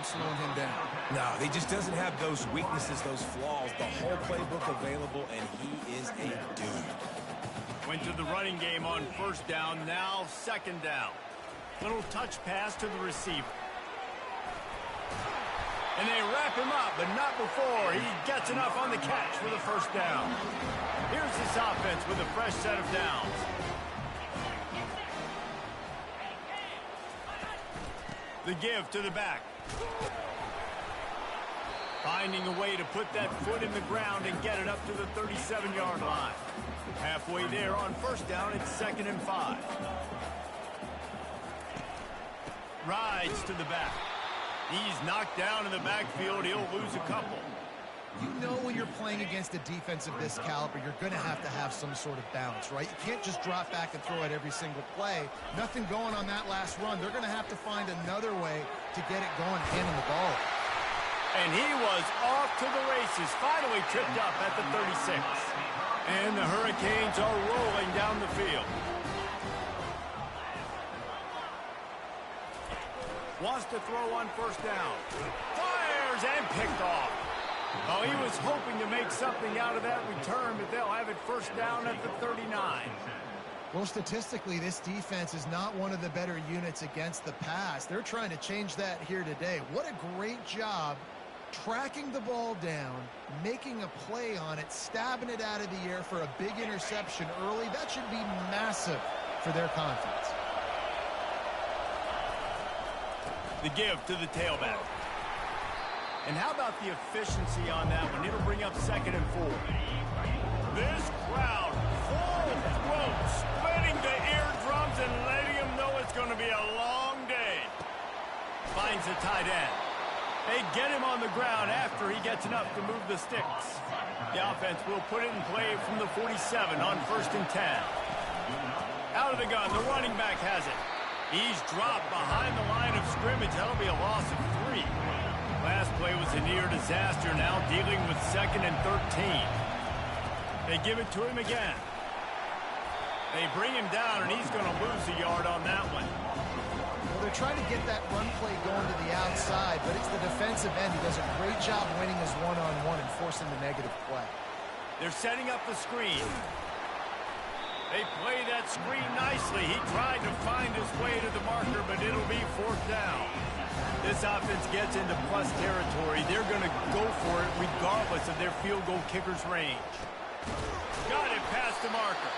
slowing him down. No, he just doesn't have those weaknesses, those flaws. The whole playbook available, and he is a dude. Went to the running game on first down, now second down. Little touch pass to the receiver. And they wrap him up, but not before he gets enough on the catch for the first down. Here's this offense with a fresh set of downs. The give to the back. Finding a way to put that foot in the ground and get it up to the 37-yard line. Halfway there on first down, it's 2nd and 5. Rides to the back. He's knocked down in the backfield. He'll lose a couple. You know when you're playing against a defense of this caliber, you're going to have some sort of balance, right? You can't just drop back and throw it every single play. Nothing going on that last run. They're going to have to find another way to get it going, handing the ball. And he was off to the races, finally tripped up at the 36. And the Hurricanes are rolling down the field. Wants to throw on first down. Fires and picked off. Oh, he was hoping to make something out of that return, but they'll have it first down at the 39. Well, statistically, this defense is not one of the better units against the pass. They're trying to change that here today. What a great job tracking the ball down, making a play on it, stabbing it out of the air for a big interception early. That should be massive for their confidence. The give to the tailback. And how about the efficiency on that one? It'll bring up 2nd and 4. This crowd, full throat, splitting the eardrums and letting them know it's going to be a long day. Finds the tight end. They get him on the ground after he gets enough to move the sticks. The offense will put it in play from the 47 on 1st and 10. Out of the gun, the running back has it. He's dropped behind the line of scrimmage. That'll be a loss of 3. Last play was a near disaster, now dealing with 2nd and 13. They give it to him again. They bring him down, and he's going to lose a yard on that one. Well, they're trying to get that run play going to the outside, but it's the defensive end who does a great job winning his one-on-one and forcing the negative play. They're setting up the screen. They play that screen nicely. He tried to find his way to the marker, but it'll be 4th down. This offense gets into plus territory. They're going to go for it regardless of their field goal kicker's range. Got it past the marker.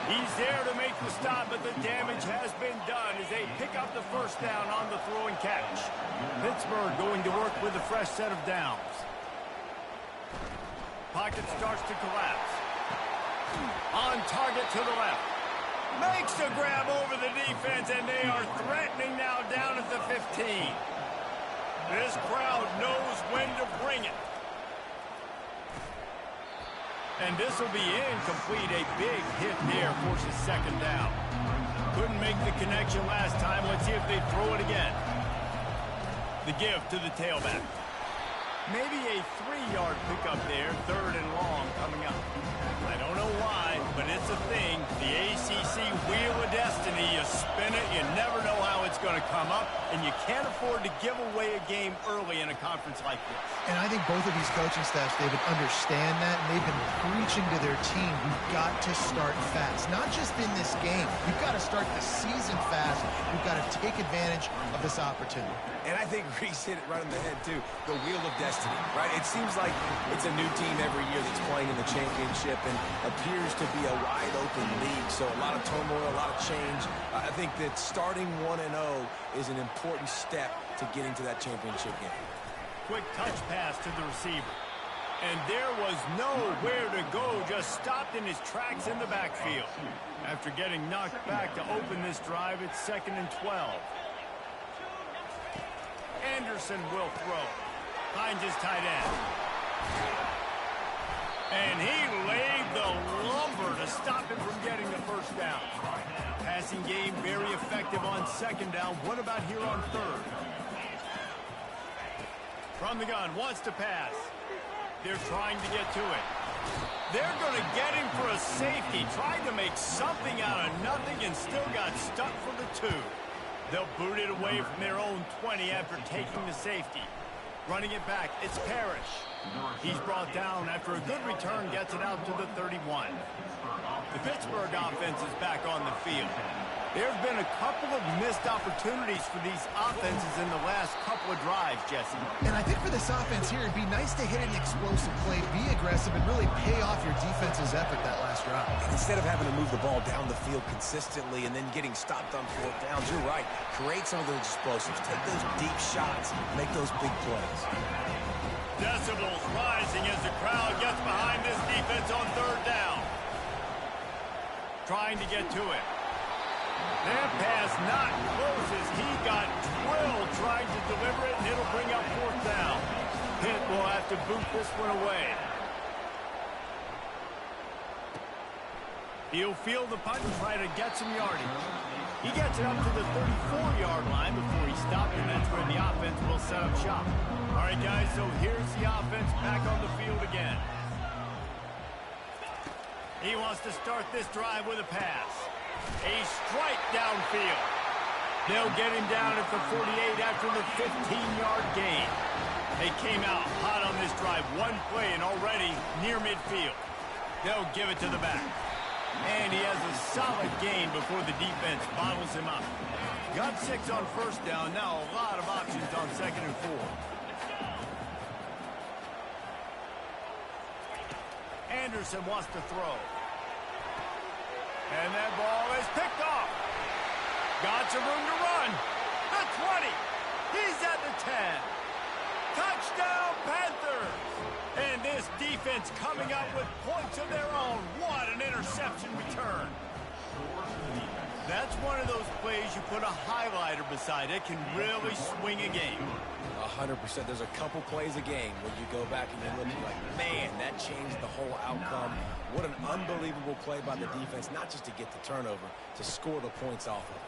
He's there to make the stop, but the damage has been done as they pick up the first down on the throw and catch. Pittsburgh going to work with a fresh set of downs. Pocket starts to collapse. On target to the left. Makes the grab over the defense, and they are threatening now down at the 15. This crowd knows when to bring it. And this will be incomplete. A big hit there forces 2nd down. Couldn't make the connection last time. Let's see if they throw it again. The give to the tailback. Maybe a 3-yard pickup there. 3rd and long coming up. I don't know why, but it's a thing. The ACC Wheel of Destiny, you spin it, you never know how it's going to come up, and you can't afford to give away a game early in a conference like this. And I think both of these coaching staffs, David, understand that, and they've been preaching to their team, you've got to start fast. Not just in this game. You've got to start the season fast. You've got to take advantage of this opportunity. And I think Reese hit it right on the head, too. The Wheel of Destiny, right? It seems like it's a new team every year that's playing in the championship and appears to be a wide-open league. So a lot of turmoil, a lot of change. I think that starting 1-0 is an important step to getting to that championship game. Quick touch pass to the receiver. And there was nowhere to go, just stopped in his tracks in the backfield. After getting knocked back to open this drive, it's 2nd and 12. Anderson will throw. Finds his tight end. And he laid the lumber to stop him from getting the first down. Passing game very effective on 2nd down. What about here on 3rd? From the gun, wants to pass. They're trying to get to it. They're going to get him for a safety. Tried to make something out of nothing and still got stuck for the 2. They'll boot it away from their own 20 after taking the safety. Running it back, it's Parrish. He's brought down after a good return, gets it out to the 31. The Pittsburgh offense is back on the field. There have been a couple of missed opportunities for these offenses in the last couple of drives, Jesse. And I think for this offense here, it'd be nice to hit an explosive play, be aggressive, and really pay off your defense's effort that last drive. And instead of having to move the ball down the field consistently and then getting stopped on fourth downs, you're right. Create some of those explosives. Take those deep shots. Make those big plays. Decibels rising as the crowd gets behind this defense on third down. Trying to get to it. That pass not close as he got drilled trying to deliver it, and it'll bring up fourth down. Pitt will have to boot this one away. He'll field the punt and try to get some yardage. He gets it up to the 34-yard line before he stopped, and that's where the offense will set up shop. All right, guys, so here's the offense back on the field again. He wants to start this drive with a pass. A strike downfield. They'll get him down at the 48 after the 15-yard gain. They came out hot on this drive. One play and already near midfield. They'll give it to the back. And he has a solid gain before the defense bottles him up. Got 6 on first down. Now a lot of options on second and 4. Anderson wants to throw. And that ball is picked off. Got some room to run. The 20. He's at the 10. Touchdown, Panthers. And this defense coming up with points of their own. What an interception return. That's one of those plays you put a highlighter beside. It can really swing a game. 100%. There's a couple plays a game when you go back and you look like, man, that changed the whole outcome. What an unbelievable play by the defense, not just to get the turnover, to score the points off of it.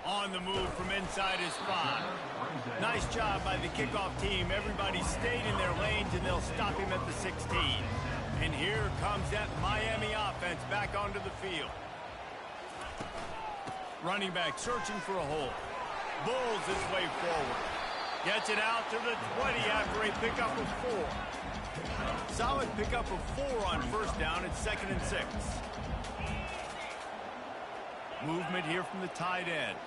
On the move from inside his 5. Nice job by the kickoff team. Everybody stayed in their lanes, and they'll stop him at the 16. And here comes that Miami offense back onto the field. Running back searching for a hole. Bulls his way forward. Gets it out to the 20 after a pickup of 4. Solid pickup of 4 on first down. It's 2nd and 6. Movement here from the tight end.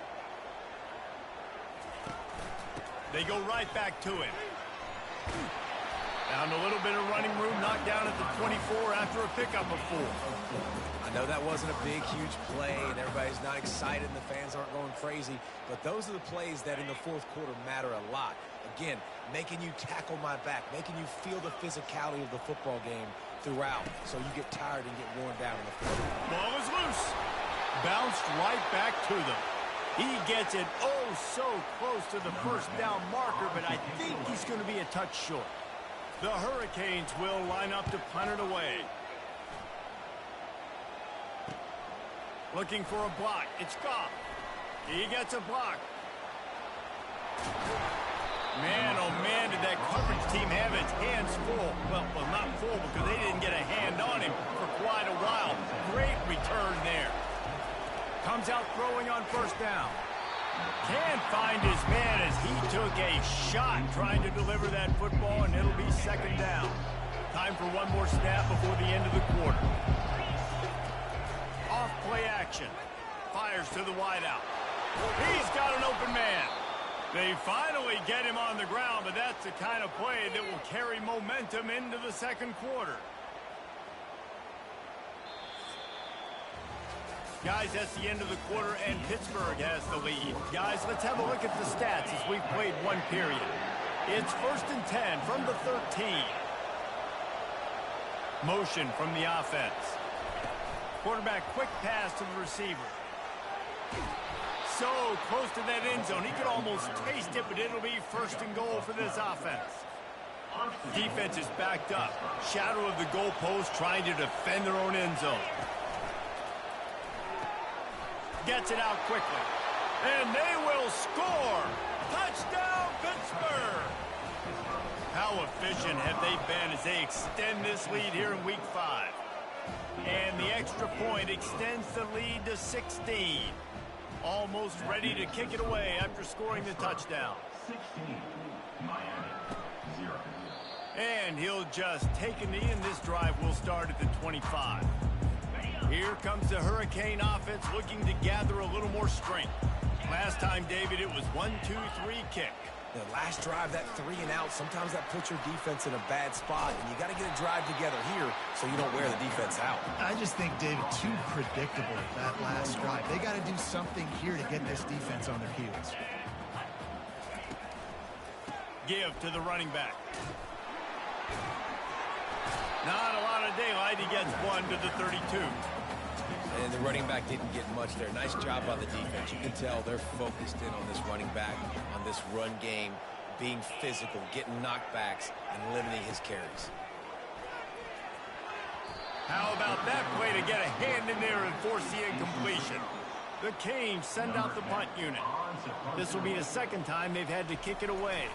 They go right back to him. Found a little bit of running room, knocked down at the 24 after a pickup of 4. I know that wasn't a big, huge play, and everybody's not excited, and the fans aren't going crazy, but those are the plays that in the fourth quarter matter a lot. Again, making you tackle my back, making you feel the physicality of the football game throughout, so you get tired and get worn down in the fourth. Ball is loose. Bounced right back to them. He gets it oh so close to the first down marker, but I think he's going to be a touch short. The Hurricanes will line up to punt it away. Looking for a block. It's Goff. He gets a block. Man, oh man, did that coverage team have its hands full. Well, not full because they didn't get a hand on him for quite a while. Great return there. Comes out throwing on first down. Can't find his man as he took a shot trying to deliver that football, and it'll be 2nd down. Time for one more snap before the end of the quarter. Off play action. Fires to the wideout. He's got an open man. They finally get him on the ground, but that's the kind of play that will carry momentum into the second quarter. Guys, that's the end of the quarter, and Pittsburgh has the lead. Guys, let's have a look at the stats as we've played one period. It's 1st and 10 from the 13. Motion from the offense. Quarterback quick pass to the receiver. So close to that end zone. He could almost taste it, but it'll be 1st and goal for this offense. Defense is backed up. Shadow of the goalpost trying to defend their own end zone. Gets it out quickly. And they will score. Touchdown, Pittsburgh. How efficient have they been as they extend this lead here in Week 5? And the extra point extends the lead to 16. Almost ready to kick it away after scoring the touchdown. 16, Miami, 0. And he'll just take a knee, and this drive will start at the 25. Here comes the Hurricane offense looking to gather a little more strength. Last time, David, it was 1-2-3 kick. The last drive, that 3 and out, sometimes that puts your defense in a bad spot, and you got to get a drive together here so you don't wear the defense out. I just think, David, too predictable that last drive. They got to do something here to get this defense on their heels. Give to the running back. Not a lot of daylight. He gets 1 to the 32. And the running back didn't get much there. Nice job by the defense. You can tell they're focused in on this running back, on this run game, being physical, getting knockbacks, and limiting his carries. How about that play to get a hand in there and force the incompletion? The Canes send out the punt unit. This will be the second time they've had to kick it away.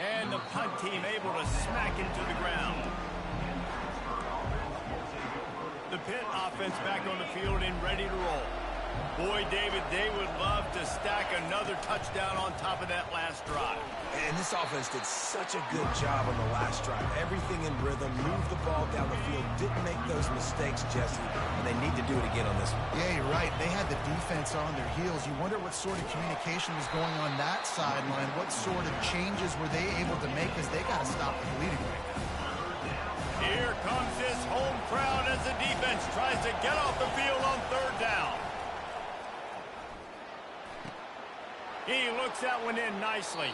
And the punt team able to smack it to the ground. The Pitt offense back on the field and ready to roll. Boy, David, they would love to stack another touchdown on top of that last drive. And this offense did such a good job on the last drive. Everything in rhythm, moved the ball down the field, didn't make those mistakes, Jesse, and they need to do it again on this one. Yeah, you're right. They had the defense on their heels. You wonder what sort of communication was going on that sideline. What sort of changes were they able to make, because they got to stop the bleeding right now. Here comes this home crowd as the defense tries to get off the field on third down. He looks that one in nicely.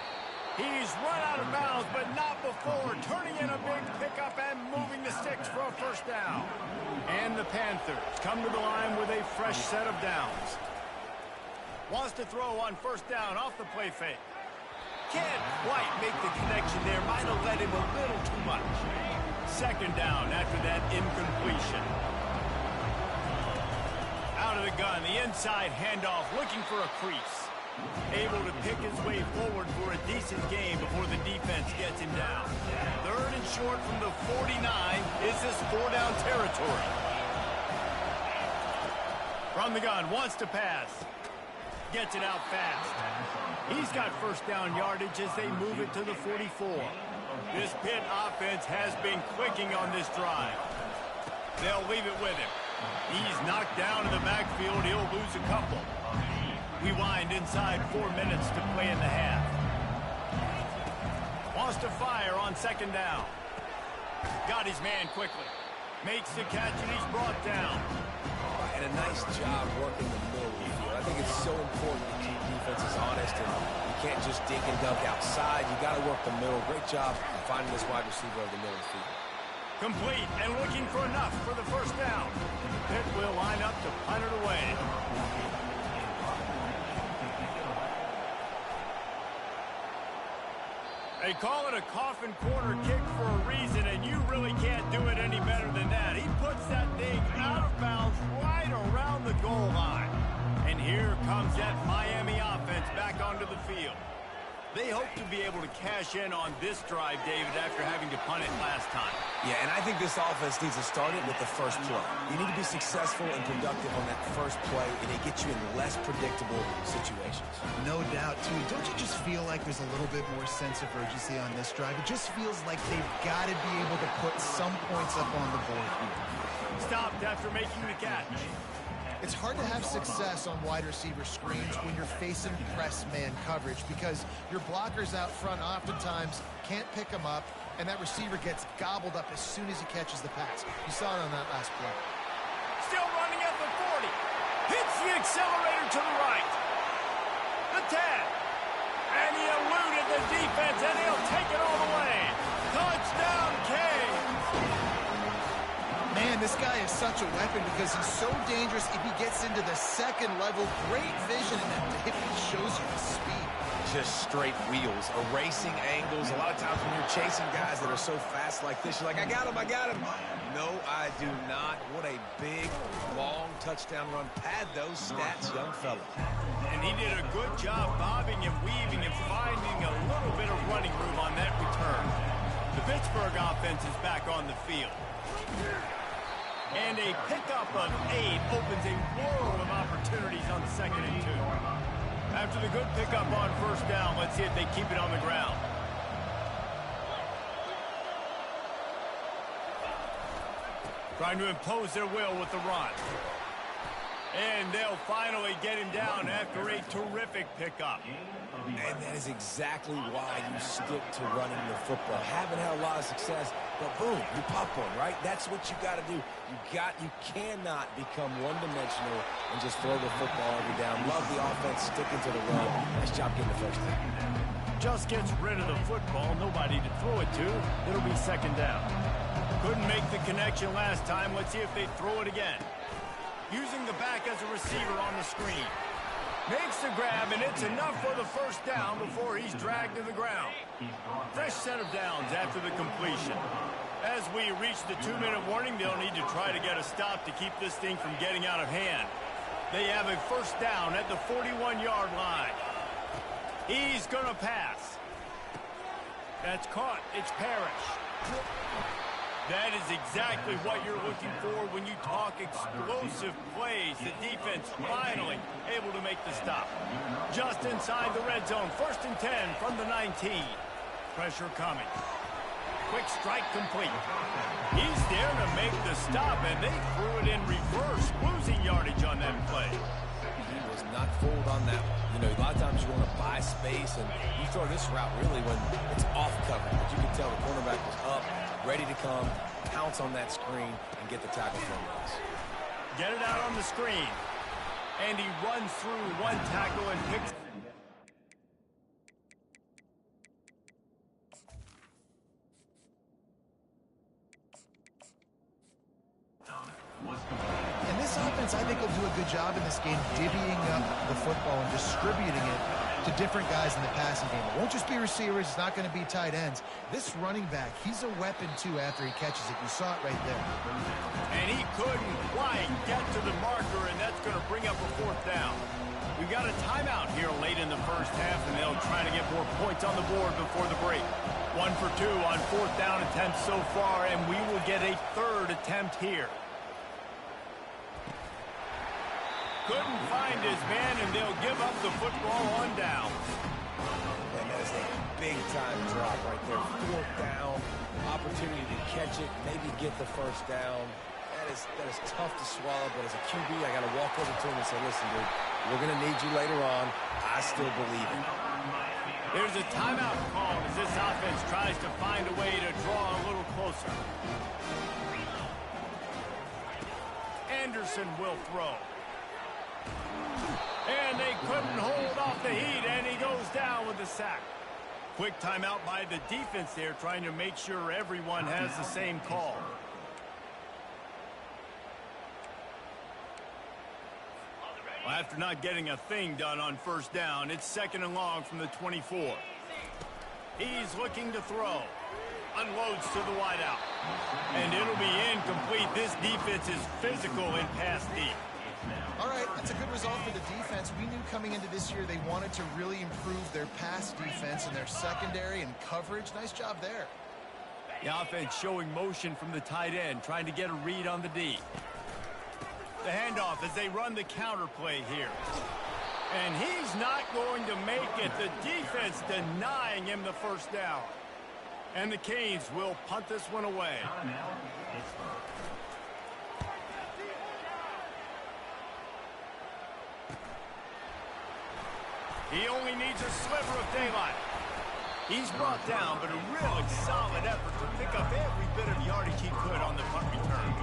He's run out of bounds, but not before turning in a big pickup and moving the sticks for a first down. And the Panthers come to the line with a fresh set of downs. Wants to throw on first down off the play fake. Can't quite make the connection there. Might have led him a little too much. Second down after that incompletion. Out of the gun, the inside handoff, looking for a crease. Able to pick his way forward for a decent game before the defense gets him down. Third and short from the 49. Is this 4-down territory? From the gun, wants to pass. Gets it out fast. He's got first down yardage as they move it to the 44. This Pitt offense has been clicking on this drive. They'll leave it with him. He's knocked down in the backfield. He'll lose a couple. We wind inside 4 minutes to play in the half. Wants to fire on second down. Got his man quickly. Makes the catch and he's brought down. And a nice job working the middle of the field. I think it's so important to keep defenses honest, and you can't just dig and dunk outside. You got to work the middle. Great job finding this wide receiver over the middle of the field. Complete and looking for enough for the first down. Pitt will line up to punt it away. They call it a coffin corner kick for a reason, and you really can't do it any better than that. He puts that thing out of bounds right around the goal line. And here comes that Miami offense back onto the field. They hope to be able to cash in on this drive, David, after having to punt it last time. Yeah, and I think this offense needs to start it with the first play. You need to be successful and productive on that first play, and it gets you in less predictable situations. No doubt, too. Don't you just feel like there's a little bit more sense of urgency on this drive? It just feels like they've got to be able to put some points up on the board here. Stopped after making the catch. It's hard to have success on wide receiver screens when you're facing press man coverage, because your blockers out front oftentimes can't pick them up, and that receiver gets gobbled up as soon as he catches the pass. You saw it on that last play. Still running at the 40. Hits the accelerator to the right. The 10. And he eluded the defense, and he'll take it all the way. Touchdown, Canes. Man, this guy is such a weapon because he's so dangerous. If he gets into the second level, great vision, and it shows you the speed. Just straight wheels, erasing angles. A lot of times when you're chasing guys that are so fast like this, you're like, I got him, I got him. No, I do not. What a big, long touchdown run. Pad those stats, young fella. And he did a good job bobbing and weaving and finding a little bit of running room on that return. The Pittsburgh offense is back on the field. And a pickup of 8 opens a world of opportunities on 2nd and 2. After the good pickup on 1st down, let's see if they keep it on the ground. Trying to impose their will with the run. And they'll finally get him down after a terrific pickup. And that is exactly why you stick to running the football. Haven't had a lot of success, but boom, you pop one, right? That's what you got to do. You cannot become one-dimensional and just throw the football every down. Love the offense sticking to the run. Nice job getting the first down. Just gets rid of the football, nobody to throw it to. It'll be 2nd down. Couldn't make the connection last time. Let's see if they throw it again. Using the back as a receiver on the screen. Makes the grab, and it's enough for the 1st down before he's dragged to the ground. Fresh set of downs after the completion. As we reach the 2-minute warning, they'll need to try to get a stop to keep this thing from getting out of hand. They have a 1st down at the 41-yard line. He's going to pass. That's caught. It's Parrish. That is exactly what you're looking for when you talk explosive plays. The defense finally able to make the stop. Just inside the red zone. 1st and 10 from the 19. Pressure coming. Quick strike complete. He's there to make the stop, and they threw it in reverse, losing yardage on that play. He was not fooled on that one. You know, a lot of times you want to buy space, and you throw this route really when it's off cover. But you can tell the cornerback was up, ready to come, pounce on that screen, and get the tackle from us. Get it out on the screen. And he runs through one tackle and picks. And this offense, I think, will do a good job in this game divvying up the football and distributing it to different guys in the passing game. It won't just be receivers. It's not going to be tight ends. This running back, he's a weapon, too, after he catches it. You saw it right there. And he couldn't quite get to the marker, and that's going to bring up a 4th down. We've got a timeout here late in the 1st half, and they'll try to get more points on the board before the break. 1 for 2 on 4th down attempts so far, and we will get a 3rd attempt here. Couldn't find his man, and they'll give up the football on down. And that is a big-time drop right there. 4th down, opportunity to catch it, maybe get the 1st down. That is tough to swallow, but as a QB, I got to walk over to him and say, listen, dude, we're going to need you later on. I still believe it. There's a timeout called as this offense tries to find a way to draw a little closer. Anderson will throw. And they couldn't hold off the heat, and he goes down with the sack. Quick timeout by the defense there, trying to make sure everyone has the same call. Well, after not getting a thing done on 1st down, it's 2nd and long from the 24. He's looking to throw. Unloads to the wideout. And it'll be incomplete. This defense is physical in pass deep. All right, that's a good result for the defense. We knew coming into this year they wanted to really improve their pass defense and their secondary and coverage. Nice job there. The offense showing motion from the tight end, trying to get a read on the D. The handoff as they run the counter play here. And he's not going to make it. The defense denying him the 1st down. And the Canes will punt this one away. He only needs a sliver of daylight. He's brought down, but a really solid effort to pick up every bit of yardage he could on the punt return.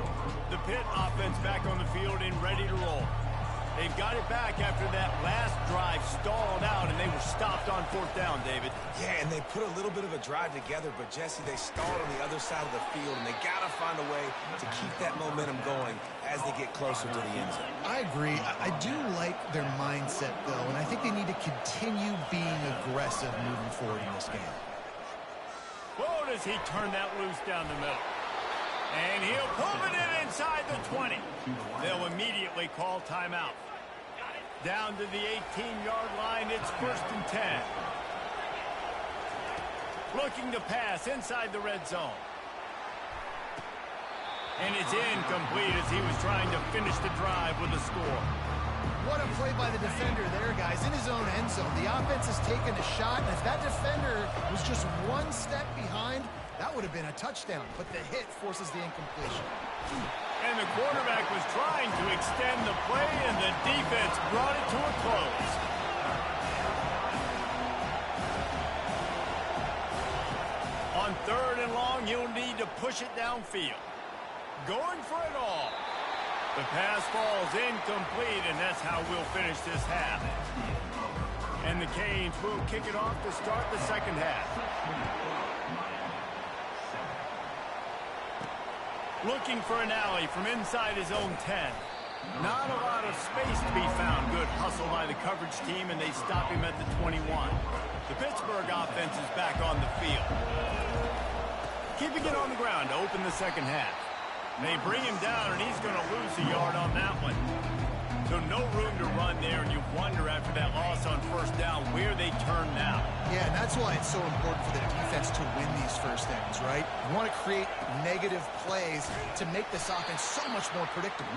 The Pitt offense back on the field and ready to roll. They've got it back after that last drive stalled out, and they were stopped on 4th down, David. Yeah, and they put a little bit of a drive together, but, Jesse, they stalled on the other side of the field, and they got to find a way to keep that momentum going as they get closer to the end zone. I agree. I do like their mindset, though, and I think they need to continue being aggressive moving forward in this game. Whoa, does he turn that loose down the middle. And he'll pull it in inside the 20. They'll immediately call timeout. Down to the 18-yard line, it's 1st and 10. Looking to pass inside the red zone. And it's incomplete as he was trying to finish the drive with a score. What a play by the defender there, guys, in his own end zone. The offense has taken a shot, and if that defender was just one step behind, that would have been a touchdown. But the hit forces the incompletion. And the quarterback was trying to extend the play, and the defense brought it to a close. On 3rd and long, he'll need to push it downfield. Going for it all. The pass falls incomplete, and that's how we'll finish this half. And the Canes will kick it off to start the second half. Looking for an alley from inside his own 10. Not a lot of space to be found. Good hustle by the coverage team, and they stop him at the 21. The Pittsburgh offense is back on the field. Keeping it on the ground to open the second half. They bring him down, and he's going to lose a yard on that one. So no room to run there, and you wonder after that loss on 1st down where they turn now. Yeah, and that's why it's so important for the defense to win these first downs, right? You want to create negative plays to make this offense so much more predictable.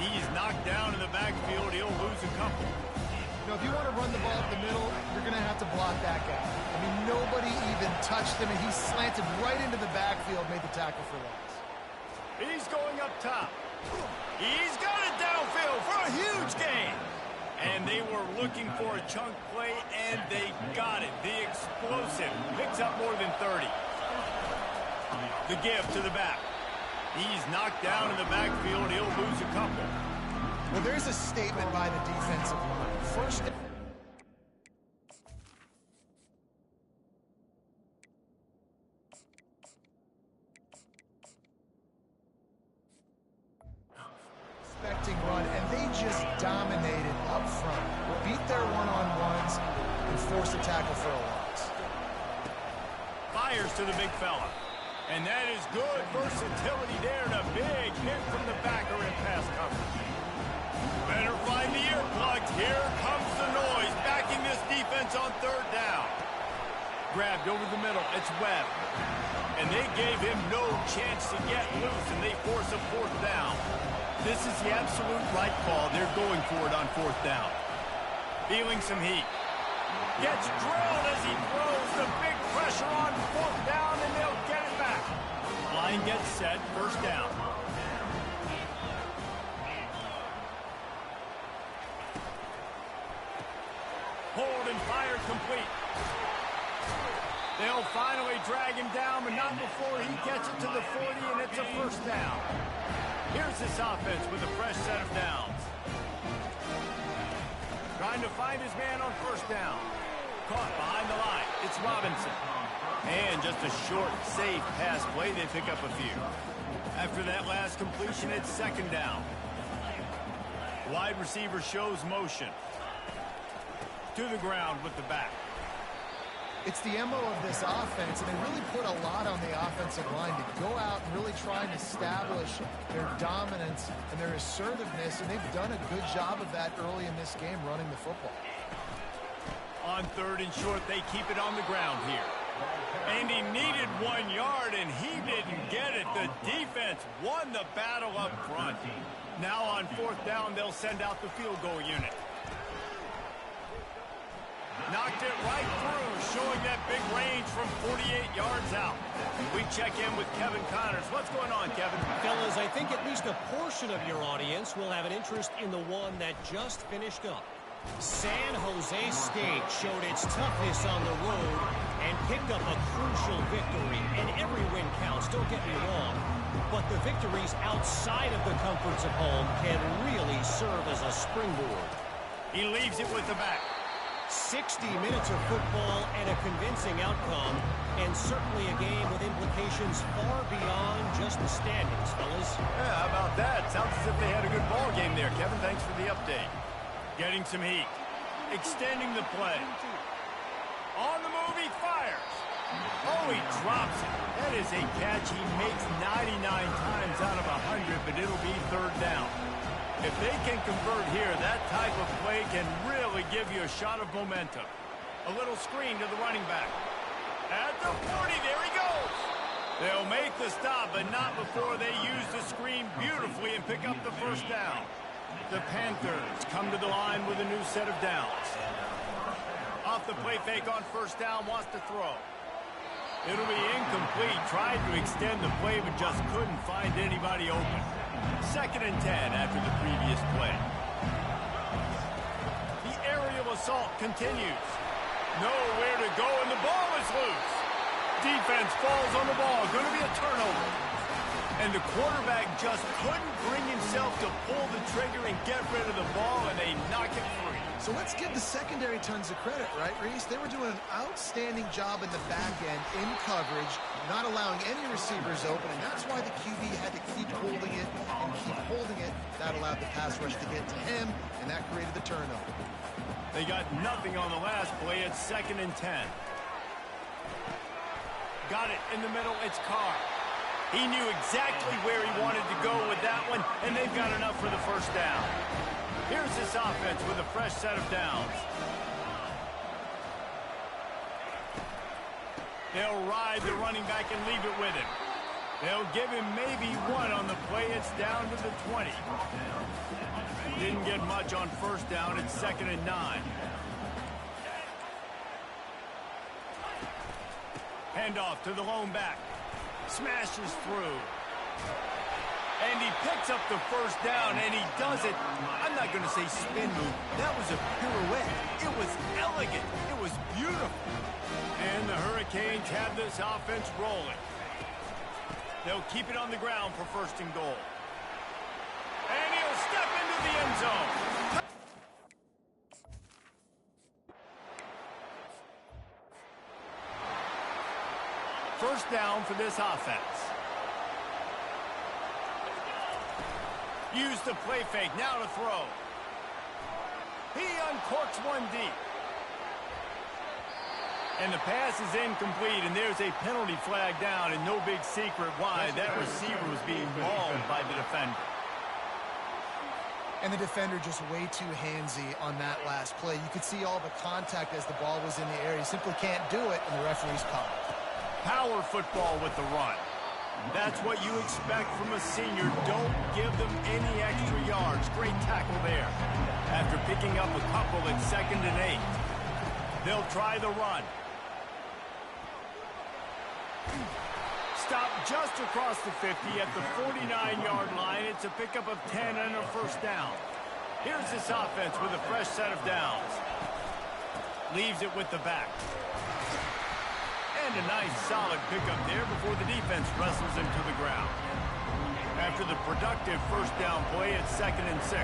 He's knocked down in the backfield. He'll lose a couple. You know, if you want to run the ball up the middle, you're going to have to block that guy. I mean, nobody even touched him, and he slanted right into the backfield, made the tackle for loss. He's going up top. He's got it downfield for a huge gain. And they were looking for a chunk play, and they got it. The explosive picks up more than 30. The give to the back. He's knocked down in the backfield. He'll lose a couple. Well, there's a statement by the defensive line. First... run, and they just dominated up front. Beat their one-on-ones and forced a tackle for a loss. Fires to the big fella. And that is good versatility there, and a big hit from the backer in pass coverage. Better find the earplugs. Here comes the noise, backing this defense on 3rd down. Grabbed over the middle. It's Webb. And they gave him no chance to get loose, and they force a 4th down. This is the absolute right call. They're going for it on 4th down. Feeling some heat. Gets drilled as he throws. The big pressure on 4th down, and they'll get it back. Line gets set. 1st down. Hold and fire complete. They'll finally drag him down, but not before he gets it to the 40, and it's a 1st down. Here's this offense with a fresh set of downs. Trying to find his man on 1st down. Caught behind the line. It's Robinson. And just a short, safe pass play. They pick up a few. After that last completion, it's 2nd down. Wide receiver shows motion. To the ground with the back. It's the MO of this offense, and they really put a lot on the offensive line to go out and really try and establish their dominance and their assertiveness, and they've done a good job of that early in this game running the football. On 3rd and short, they keep it on the ground here. And he needed 1 yard, and he didn't get it. The defense won the battle up front. Now on 4th down, they'll send out the field goal unit. Knocked it right through, showing that big range from 48 yards out. We check in with Kevin Connors. What's going on, Kevin? Fellas, I think at least a portion of your audience will have an interest in the one that just finished up. San Jose State showed its toughness on the road and picked up a crucial victory. And every win counts, don't get me wrong. But the victories outside of the comforts of home can really serve as a springboard. He leaves it with the back. 60 minutes of football and a convincing outcome, and certainly a game with implications far beyond just the standings, fellas. Yeah, how about that? Sounds as if they had a good ball game there, Kevin. Thanks for the update. Getting some heat. Extending the play. On the move, he fires. Oh, he drops it. That is a catch he makes 99 times out of 100, but it'll be 3rd down. If they can convert here, that type of play can really give you a shot of momentum. A little screen to the running back. At the 40, there he goes. They'll make the stop, but not before they use the screen beautifully and pick up the first down. The Panthers come to the line with a new set of downs. Off the play fake on first down, wants to throw. It'll be incomplete. Tried to extend the play, but just couldn't find anybody open. 2nd and 10 after the previous play. The aerial assault continues. Nowhere to go, and the ball is loose. Defense falls on the ball. Going to be a turnover. And the quarterback just couldn't bring himself to pull the trigger and get rid of the ball, and they knock it free. So let's give the secondary tons of credit, right, Reese? They were doing an outstanding job in the back end, in coverage, not allowing any receivers open, and that's why the QB had to keep holding it and keep holding it. That allowed the pass rush to get to him, and that created the turnover. They got nothing on the last play. It's 2nd and 10. Got it in the middle. It's Carr. He knew exactly where he wanted to go with that one, and they've got enough for the first down. Here's this offense with a fresh set of downs. They'll ride the running back and leave it with him. They'll give him maybe one on the play. It's down to the 20. Didn't get much on first down. It's 2nd and 9. Handoff to the lone back. Smashes through. And he picks up the first down, and he does it. I'm not going to say spin move. That was a pirouette. It was elegant. It was beautiful. And the Hurricanes have this offense rolling. They'll keep it on the ground for 1st and goal. And he'll step into the end zone. First down for this offense. Use the play fake, now to throw. He uncorks one deep. And the pass is incomplete, and there's a penalty flag down, and no big secret why. That receiver was being mauled by the defender. And the defender just way too handsy on that last play. You could see all the contact as the ball was in the air. He simply can't do it, and the referee's called. Power football with the run. That's what you expect from a senior. Don't give them any extra yards. Great tackle there. After picking up a couple at 2nd and 8. They'll try the run. Stop just across the 50 at the 49-yard line. It's a pickup of 10 and a first down. Here's this offense with a fresh set of downs. Leaves it with the back. And a nice solid pickup there before the defense wrestles him to the ground. After the productive first down play, it's 2nd and 6.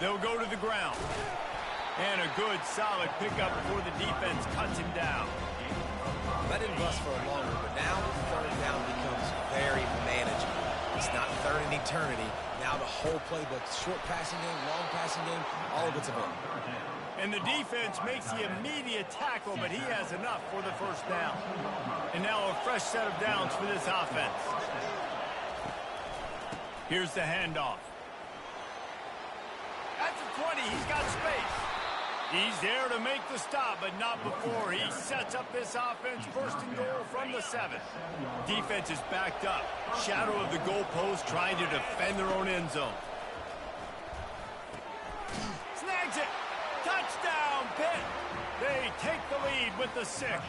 They'll go to the ground. And a good solid pickup before the defense cuts him down. That didn't bust for longer, but now 3rd down becomes very manageable. It's not 3rd and eternity. Now the whole playbook, short passing game, long passing game, all of it's available. And the defense makes the immediate tackle, but he has enough for the first down. And now a fresh set of downs for this offense. Here's the handoff. At the 20, he's got space. He's there to make the stop, but not before. He sets up this offense 1st and goal from the 7. Defense is backed up. Shadow of the goalpost trying to defend their own end zone. Snags it. Touchdown, Pitt. They take the lead with the 6.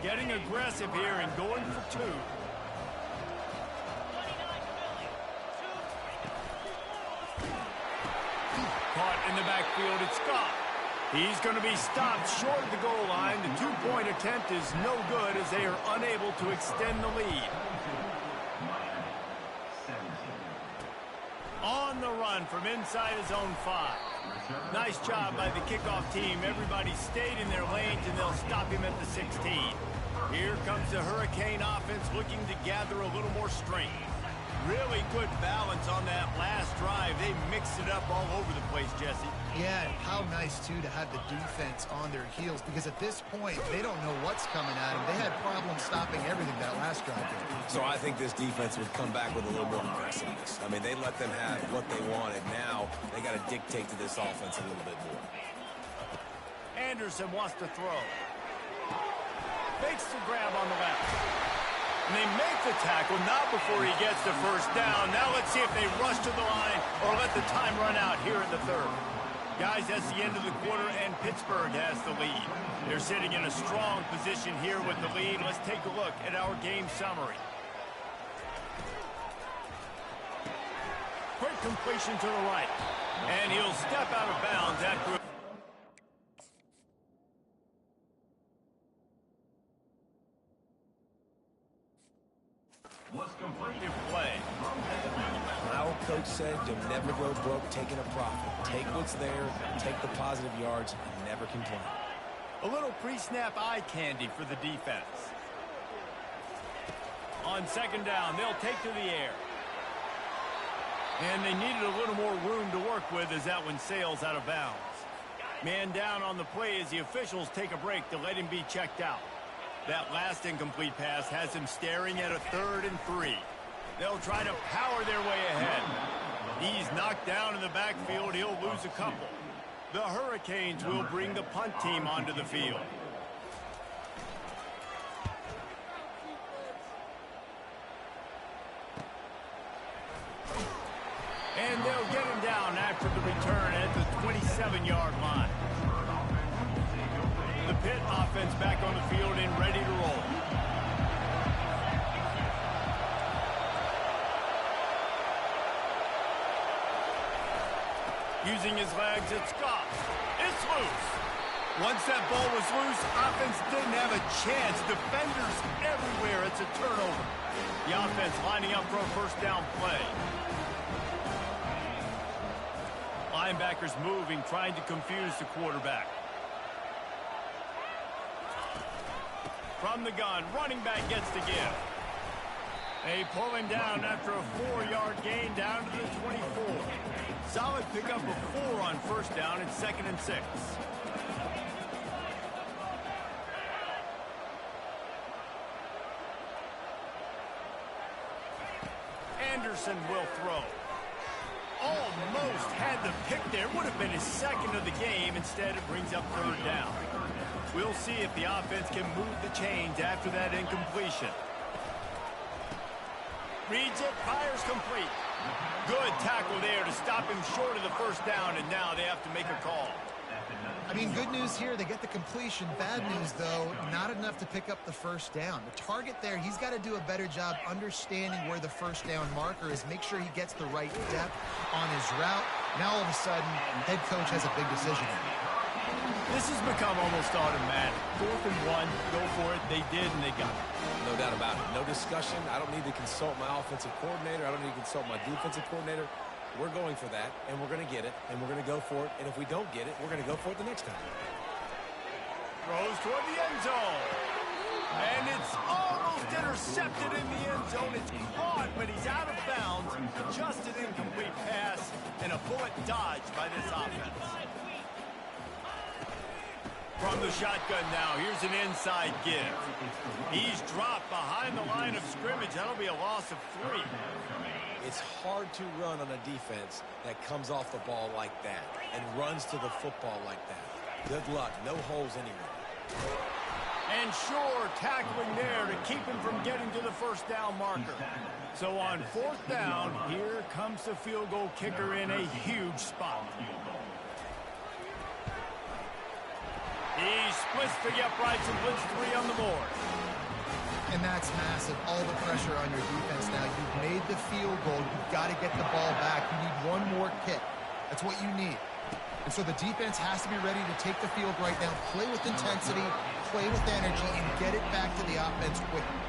Getting aggressive here and going for 2. Caught in the backfield, it's Scott. He's going to be stopped short of the goal line. The 2-point attempt is no good as they are unable to extend the lead. On the run from inside his own 5. Nice job by the kickoff team. Everybody stayed in their lanes, and they'll stop him at the 16. Here comes the Hurricane offense looking to gather a little more strength. Really good balance on that last drive. They mixed it up all over the place, Jesse. Yeah, and how nice, too, to have the defense on their heels, because at this point, they don't know what's coming at them. They had problems stopping everything that last drive did. So I think this defense would come back with a little more aggressiveness. I mean, they let them have what they wanted. Now they got to dictate to this offense a little bit more. Anderson wants to throw. Fakes the grab on the left. And they make the tackle, not before he gets the first down. Now let's see if they rush to the line or let the time run out here in the third. Guys, that's the end of the quarter, and Pittsburgh has the lead. They're sitting in a strong position here with the lead. Let's take a look at our game summary. Quick completion to the right. And he'll step out of bounds after... Was complete. play. Our coach said you'll never go broke taking a profit. Take what's there, take the positive yards, and never complain. A little pre-snap eye candy for the defense. On second down, they'll take to the air. And they needed a little more room to work with as that one sails out of bounds. Man down on the play as the officials take a break to let him be checked out. That last incomplete pass has him staring at a 3rd and 3. They'll try to power their way ahead. He's knocked down in the backfield. He'll lose a couple. The Hurricanes will bring the punt team onto the field. And they'll get him down after the return at the 27-yard line. The Pitt offense back on the field and ready to roll. Using his legs, it's Scott. It's loose. Once that ball was loose, offense didn't have a chance. Defenders everywhere. It's a turnover. The offense lining up for a first down play. Linebackers moving, trying to confuse the quarterback. From the gun, running back gets the give. They pull him down after a 4-yard gain down to the 24. Solid pickup of 4 on first down and 2nd and 6. Anderson will throw. Almost had the pick there. Would have been his 2nd of the game. Instead, it brings up 3rd down. We'll see if the offense can move the chains after that incompletion. Reads it, fires complete. Good tackle there to stop him short of the first down, and now they have to make a call. I mean, good news here, they get the completion. Bad news, though, not enough to pick up the first down. The target there, he's got to do a better job understanding where the first down marker is, make sure he gets the right depth on his route. Now, all of a sudden, head coach has a big decision. This has become almost automatic. 4th and 1, go for it. They did, and they got it. No doubt about it. No discussion. I don't need to consult my offensive coordinator. I don't need to consult my defensive coordinator. We're going for that, and we're going to get it, and we're going to go for it. And if we don't get it, we're going to go for it the next time. Throws toward the end zone. And it's almost intercepted in the end zone. It's caught, but he's out of bounds. Just an incomplete pass, and a bullet dodged by this offense. From the shotgun now, here's an inside give. He's dropped behind the line of scrimmage. That'll be a loss of 3. It's hard to run on a defense that comes off the ball like that and runs to the football like that. Good luck. No holes anywhere. And sure, tackling there to keep him from getting to the first down marker. So on 4th down, here comes the field goal kicker in a huge spot. He splits the uprights and puts 3 on the board. And that's massive. All the pressure on your defense now. You've made the field goal. You've got to get the ball back. You need one more kick. That's what you need. And so the defense has to be ready to take the field right now, play with intensity, play with energy, and get it back to the offense quickly.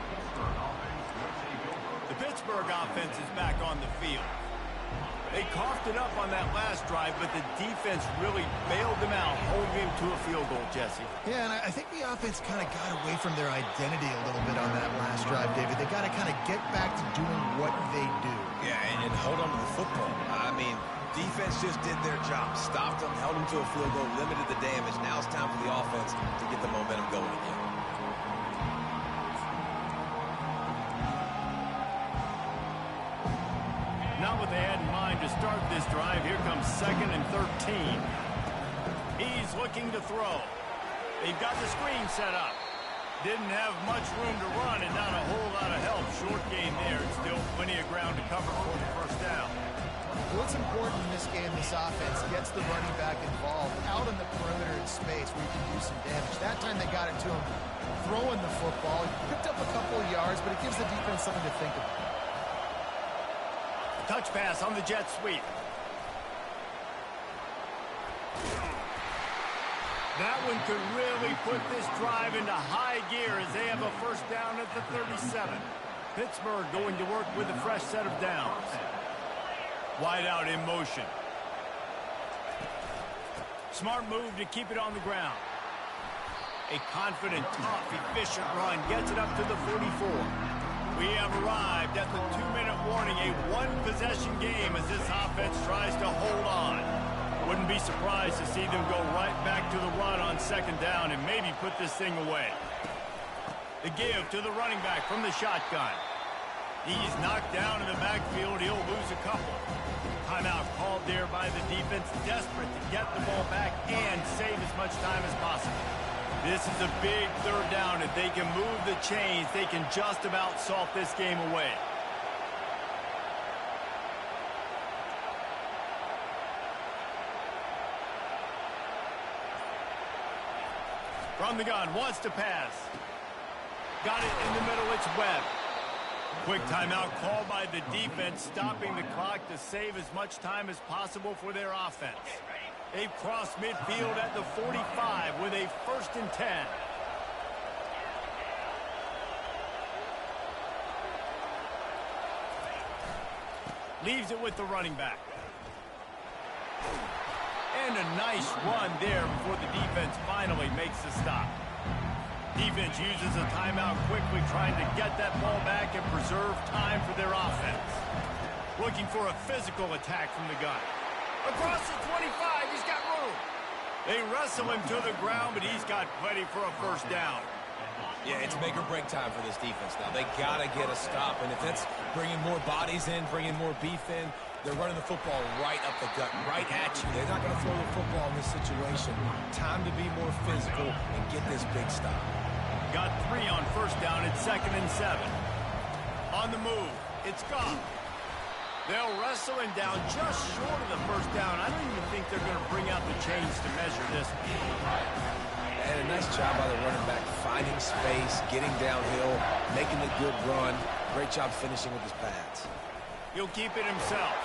The Pittsburgh offense is back on the field. They coughed it up on that last drive, but the defense really bailed them out, holding him to a field goal, Jesse. Yeah, and I think the offense kind of got away from their identity a little bit on that last drive, David. They got to kind of get back to doing what they do. Yeah, and hold on to the football. I mean, defense just did their job. Stopped them, held them to a field goal, limited the damage. Now it's time for the offense to get the momentum going again. Not what they had in mind to start this drive. Here comes 2nd and 13. He's looking to throw. They've got the screen set up. Didn't have much room to run and not a whole lot of help. Short game there. And still plenty of ground to cover for the first down. What's important in this game, this offense gets the running back involved out in the perimeter in space where you can do some damage. That time they got it to him throwing the football. He picked up a couple of yards, but it gives the defense something to think about. Touch pass on the jet sweep. That one could really put this drive into high gear as they have a first down at the 37. Pittsburgh going to work with a fresh set of downs. Wide out in motion. Smart move to keep it on the ground. A confident, tough, efficient run gets it up to the 44. We have arrived at the 2-minute warning, a one-possession game as this offense tries to hold on. Wouldn't be surprised to see them go right back to the run on 2nd down and maybe put this thing away. The give to the running back from the shotgun. He's knocked down in the backfield. He'll lose a couple. Timeout called there by the defense, desperate to get the ball back and save as much time as possible. This is a big 3rd down. If they can move the chains, they can just about salt this game away. From the gun, wants to pass. Got it in the middle, it's Webb. Quick timeout called by the defense, stopping the clock to save as much time as possible for their offense. They've crossed midfield at the 45 with a 1st and 10. Leaves it with the running back. And a nice run there before the defense finally makes the stop. Defense uses a timeout quickly, trying to get that ball back and preserve time for their offense. Looking for a physical attack from the gun. Across the 25, he's got room. They wrestle him to the ground, but he's got plenty for a first down. Yeah, it's make or break time for this defense now. They got to get a stop, and if that's bringing more bodies in, bringing more beef in, they're running the football right up the gut, right at you. They're not going to throw the football in this situation. Time to be more physical and get this big stop. Got 3 on first down at 2nd and 7. On the move, it's gone. They'll wrestle him down just short of the first down. I don't even think they're going to bring out the chains to measure this. And a nice job by the running back, finding space, getting downhill, making a good run. Great job finishing with his pads. He'll keep it himself.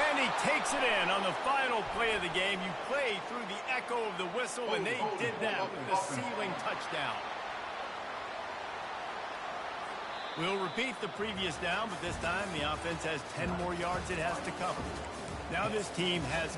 And he takes it in on the final play of the game. You play through the echo of the whistle, and they did that with the ceiling touchdown. We'll repeat the previous down, but this time the offense has 10 more yards it has to cover. Now this team has...